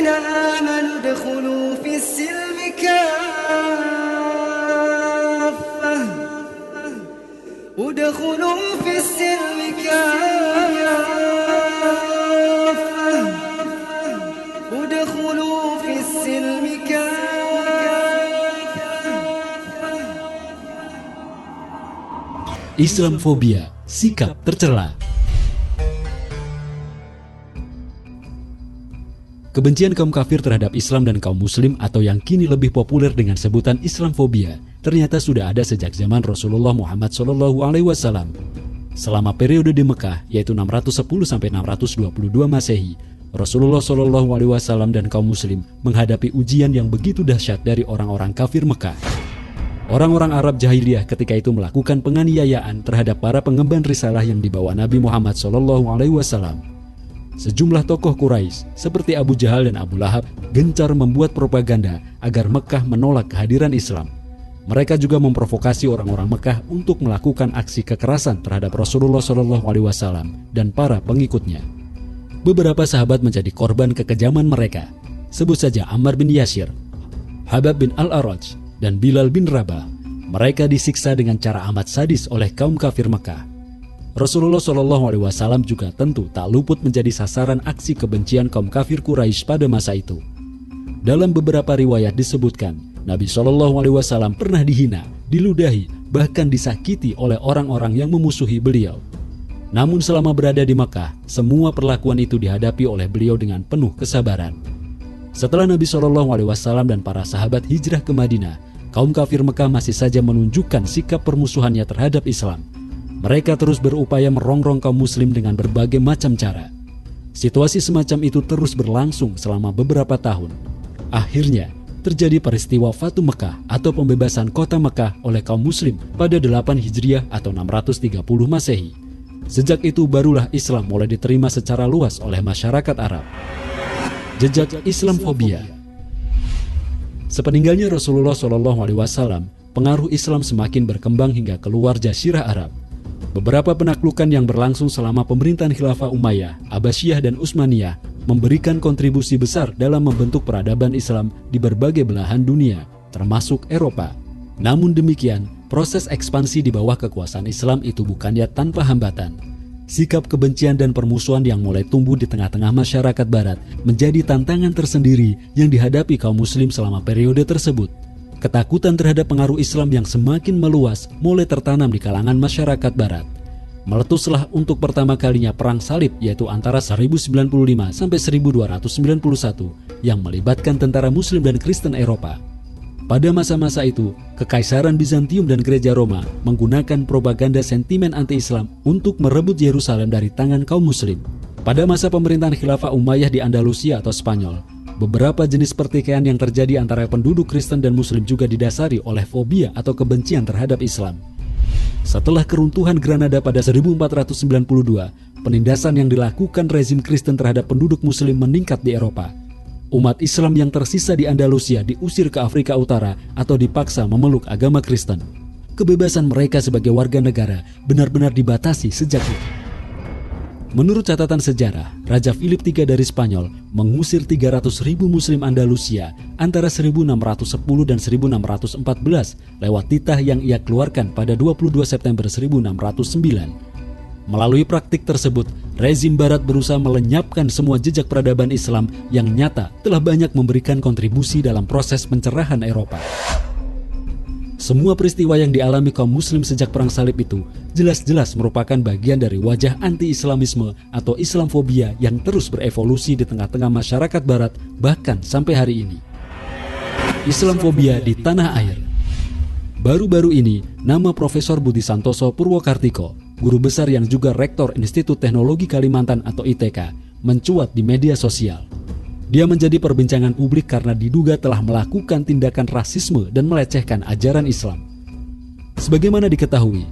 آمنوا ادخلوا في السلم كافة ادخلوا في السلم كافة ادخلوا في السلم كافة. Islamfobia, sikap tercela. Kebencian kaum kafir terhadap Islam dan kaum muslim atau yang kini lebih populer dengan sebutan Islamfobia ternyata sudah ada sejak zaman Rasulullah Muhammad SAW. Selama periode di Mekah yaitu 610-622 Masehi, Rasulullah SAW dan kaum muslim menghadapi ujian yang begitu dahsyat dari orang-orang kafir Mekah. Orang-orang Arab jahiliyah ketika itu melakukan penganiayaan terhadap para pengemban risalah yang dibawa Nabi Muhammad SAW. Sejumlah tokoh Quraisy seperti Abu Jahal dan Abu Lahab gencar membuat propaganda agar Mekah menolak kehadiran Islam. Mereka juga memprovokasi orang-orang Mekah untuk melakukan aksi kekerasan terhadap Rasulullah SAW dan para pengikutnya. Beberapa sahabat menjadi korban kekejaman mereka. Sebut saja Ammar bin Yasir, Habab bin Al-Araj, dan Bilal bin Rabah. Mereka disiksa dengan cara amat sadis oleh kaum kafir Mekah. Rasulullah SAW juga tentu tak luput menjadi sasaran aksi kebencian kaum kafir Quraisy pada masa itu. Dalam beberapa riwayat disebutkan, Nabi SAW pernah dihina, diludahi, bahkan disakiti oleh orang-orang yang memusuhi beliau. Namun selama berada di Makkah, semua perlakuan itu dihadapi oleh beliau dengan penuh kesabaran. Setelah Nabi SAW dan para sahabat hijrah ke Madinah, kaum kafir Mekah masih saja menunjukkan sikap permusuhannya terhadap Islam. Mereka terus berupaya merongrong kaum muslim dengan berbagai macam cara. Situasi semacam itu terus berlangsung selama beberapa tahun. Akhirnya, terjadi peristiwa Fatu Mekah atau pembebasan kota Mekah oleh kaum muslim pada 8 Hijriah atau 630 Masehi. Sejak itu barulah Islam mulai diterima secara luas oleh masyarakat Arab. Jejak Islamfobia. Sepeninggalnya Rasulullah SAW, pengaruh Islam semakin berkembang hingga keluar Jazirah Arab. Beberapa penaklukan yang berlangsung selama pemerintahan Khilafah Umayyah, Abbasiyah dan Utsmaniyah memberikan kontribusi besar dalam membentuk peradaban Islam di berbagai belahan dunia, termasuk Eropa. Namun demikian, proses ekspansi di bawah kekuasaan Islam itu bukannya tanpa hambatan. Sikap kebencian dan permusuhan yang mulai tumbuh di tengah-tengah masyarakat Barat menjadi tantangan tersendiri yang dihadapi kaum muslim selama periode tersebut. Ketakutan terhadap pengaruh Islam yang semakin meluas mulai tertanam di kalangan masyarakat Barat. Meletuslah untuk pertama kalinya Perang Salib yaitu antara 1095 sampai 1291 yang melibatkan tentara Muslim dan Kristen Eropa. Pada masa-masa itu, Kekaisaran Bizantium dan Gereja Roma menggunakan propaganda sentimen anti-Islam untuk merebut Yerusalem dari tangan kaum Muslim. Pada masa pemerintahan Khilafah Umayyah di Andalusia atau Spanyol, beberapa jenis pertikaian yang terjadi antara penduduk Kristen dan Muslim juga didasari oleh fobia atau kebencian terhadap Islam. Setelah keruntuhan Granada pada 1492, penindasan yang dilakukan rezim Kristen terhadap penduduk Muslim meningkat di Eropa. Umat Islam yang tersisa di Andalusia diusir ke Afrika Utara atau dipaksa memeluk agama Kristen. Kebebasan mereka sebagai warga negara benar-benar dibatasi sejak itu. Menurut catatan sejarah, Raja Philip III dari Spanyol mengusir 300.000 Muslim Andalusia antara 1610 dan 1614 lewat titah yang ia keluarkan pada 22 September 1609. Melalui praktik tersebut, rezim Barat berusaha melenyapkan semua jejak peradaban Islam yang nyata telah banyak memberikan kontribusi dalam proses pencerahan Eropa. Semua peristiwa yang dialami kaum muslim sejak Perang Salib itu jelas-jelas merupakan bagian dari wajah anti-Islamisme atau Islamfobia yang terus berevolusi di tengah-tengah masyarakat Barat bahkan sampai hari ini. Islamfobia di tanah air. Baru-baru ini, nama Profesor Budi Santoso Purwokartiko, guru besar yang juga Rektor Institut Teknologi Kalimantan atau ITK, mencuat di media sosial. Dia menjadi perbincangan publik karena diduga telah melakukan tindakan rasisme dan melecehkan ajaran Islam. Sebagaimana diketahui,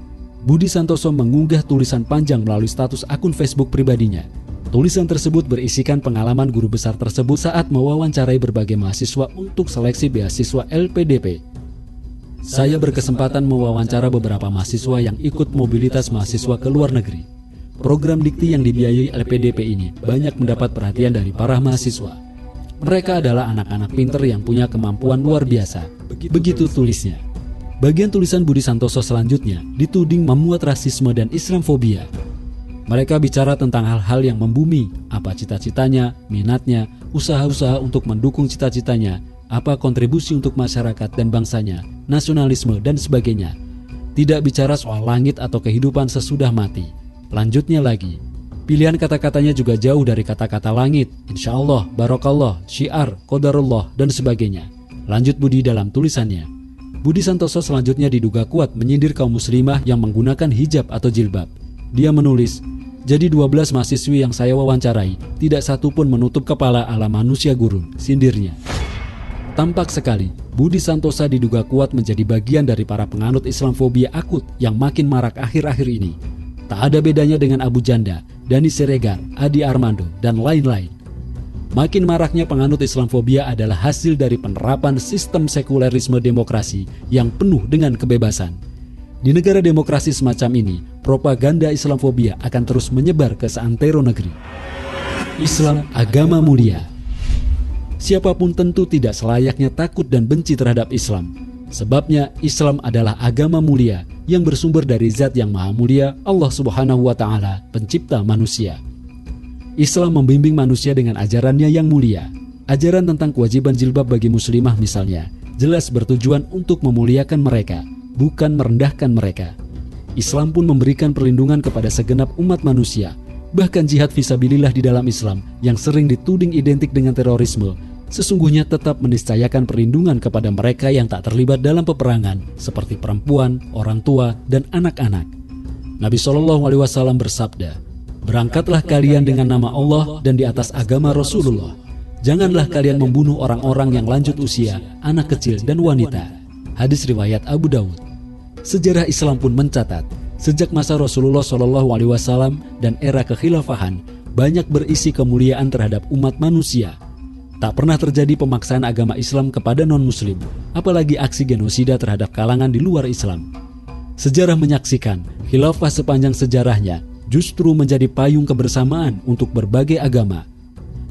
Budi Santoso mengunggah tulisan panjang melalui status akun Facebook pribadinya. Tulisan tersebut berisikan pengalaman guru besar tersebut saat mewawancarai berbagai mahasiswa untuk seleksi beasiswa LPDP. Saya berkesempatan mewawancara beberapa mahasiswa yang ikut mobilitas mahasiswa ke luar negeri. Program dikti yang dibiayai LPDP ini banyak mendapat perhatian dari para mahasiswa. Mereka adalah anak-anak pinter yang punya kemampuan luar biasa. Begitu tulisnya. Bagian tulisan Budi Santoso selanjutnya dituding memuat rasisme dan Islamfobia. Mereka bicara tentang hal-hal yang membumi, apa cita-citanya, minatnya, usaha-usaha untuk mendukung cita-citanya, apa kontribusi untuk masyarakat dan bangsanya, nasionalisme dan sebagainya. Tidak bicara soal langit atau kehidupan sesudah mati. Lanjutnya lagi, pilihan kata-katanya juga jauh dari kata-kata langit, insya Allah, barokallah, syiar, qadarullah, dan sebagainya. Lanjut Budi dalam tulisannya. Budi Santoso selanjutnya diduga kuat menyindir kaum muslimah yang menggunakan hijab atau jilbab. Dia menulis, jadi 12 mahasiswi yang saya wawancarai, tidak satu pun menutup kepala ala manusia gurun, sindirnya. Tampak sekali, Budi Santoso diduga kuat menjadi bagian dari para penganut Islamfobia akut yang makin marak akhir-akhir ini. Tak ada bedanya dengan Abu Janda, Dani Siregar, Adi Armando, dan lain-lain. Makin maraknya penganut Islamfobia adalah hasil dari penerapan sistem sekulerisme demokrasi yang penuh dengan kebebasan. Di negara demokrasi semacam ini, propaganda Islamfobia akan terus menyebar ke seantero negeri. Islam agama mulia. Siapapun tentu tidak selayaknya takut dan benci terhadap Islam. Sebabnya Islam adalah agama mulia yang bersumber dari Zat yang Maha Mulia, Allah Subhanahu wa Ta'ala, pencipta manusia. Islam membimbing manusia dengan ajarannya yang mulia. Ajaran tentang kewajiban jilbab bagi muslimah misalnya, jelas bertujuan untuk memuliakan mereka, bukan merendahkan mereka. Islam pun memberikan perlindungan kepada segenap umat manusia. Bahkan jihad fisabilillah di dalam Islam yang sering dituding identik dengan terorisme, sesungguhnya tetap meniscayakan perlindungan kepada mereka yang tak terlibat dalam peperangan, seperti perempuan, orang tua, dan anak-anak. Nabi SAW bersabda, "Berangkatlah kalian dengan nama Allah dan di atas agama Rasulullah. Janganlah kalian membunuh orang-orang yang lanjut usia, anak kecil, dan wanita." Hadis riwayat Abu Dawud. Sejarah Islam pun mencatat, sejak masa Rasulullah SAW dan era kekhilafahan, banyak berisi kemuliaan terhadap umat manusia. Tak pernah terjadi pemaksaan agama Islam kepada non-muslim, apalagi aksi genosida terhadap kalangan di luar Islam. Sejarah menyaksikan, khilafah sepanjang sejarahnya justru menjadi payung kebersamaan untuk berbagai agama.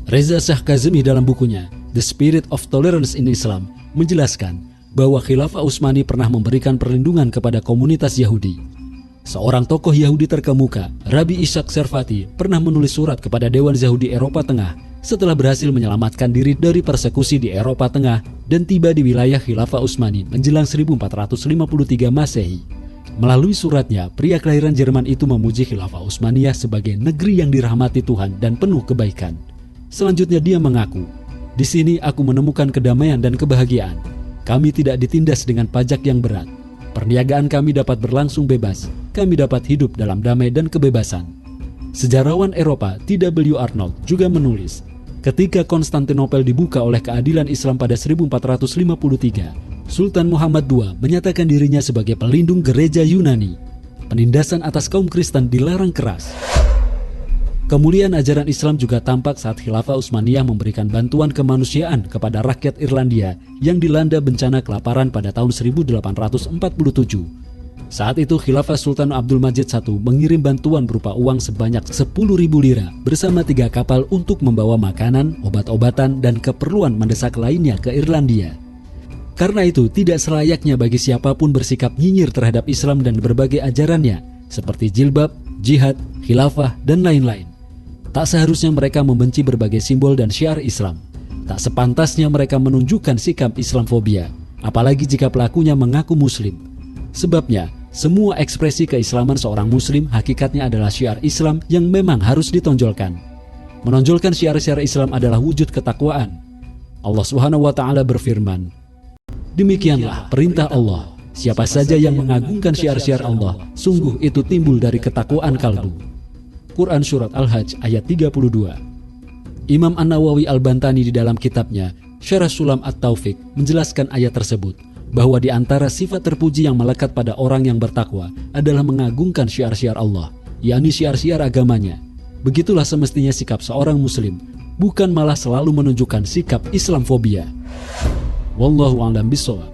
Reza Shah Kazemi dalam bukunya The Spirit of Tolerance in Islam menjelaskan bahwa Khilafah Utsmani pernah memberikan perlindungan kepada komunitas Yahudi. Seorang tokoh Yahudi terkemuka, Rabbi Ishaq Servati, pernah menulis surat kepada Dewan Yahudi Eropa Tengah setelah berhasil menyelamatkan diri dari persekusi di Eropa Tengah dan tiba di wilayah Khilafah Utsmani menjelang 1453 Masehi. Melalui suratnya, pria kelahiran Jerman itu memuji Khilafah Utsmaniyah sebagai negeri yang dirahmati Tuhan dan penuh kebaikan. Selanjutnya dia mengaku, "Di sini aku menemukan kedamaian dan kebahagiaan. Kami tidak ditindas dengan pajak yang berat. Perniagaan kami dapat berlangsung bebas. Kami dapat hidup dalam damai dan kebebasan." Sejarawan Eropa T.W. Arnold juga menulis, ketika Konstantinopel dibuka oleh keadilan Islam pada 1453, Sultan Muhammad II menyatakan dirinya sebagai pelindung gereja Yunani. Penindasan atas kaum Kristen dilarang keras. Kemuliaan ajaran Islam juga tampak saat Khilafah Utsmaniyah memberikan bantuan kemanusiaan kepada rakyat Irlandia yang dilanda bencana kelaparan pada tahun 1847. Saat itu Khilafah Sultan Abdul Majid I mengirim bantuan berupa uang sebanyak 10.000 lira bersama 3 kapal untuk membawa makanan, obat-obatan, dan keperluan mendesak lainnya ke Irlandia. Karena itu tidak selayaknya bagi siapapun bersikap nyinyir terhadap Islam dan berbagai ajarannya seperti jilbab, jihad, khilafah, dan lain-lain. Tak seharusnya mereka membenci berbagai simbol dan syiar Islam. Tak sepantasnya mereka menunjukkan sikap Islamfobia, apalagi jika pelakunya mengaku muslim. Sebabnya, semua ekspresi keislaman seorang muslim hakikatnya adalah syiar Islam yang memang harus ditonjolkan. Menonjolkan syiar-syiar Islam adalah wujud ketakwaan. Allah Subhanahu wa Ta'ala berfirman, "Demikianlah perintah Allah. Siapa saja yang mengagungkan syiar-syiar Allah, sungguh itu timbul dari ketakwaan kalbu." Quran Surat Al-Hajj ayat 32. Imam An-Nawawi Al-Bantani di dalam kitabnya Syarah Sulam At-Taufiq menjelaskan ayat tersebut, bahwa di antara sifat terpuji yang melekat pada orang yang bertakwa adalah mengagungkan syiar-syiar Allah, yakni syiar-syiar agamanya. Begitulah semestinya sikap seorang muslim, bukan malah selalu menunjukkan sikap Islamfobia. Wallahu a'lam bishawab.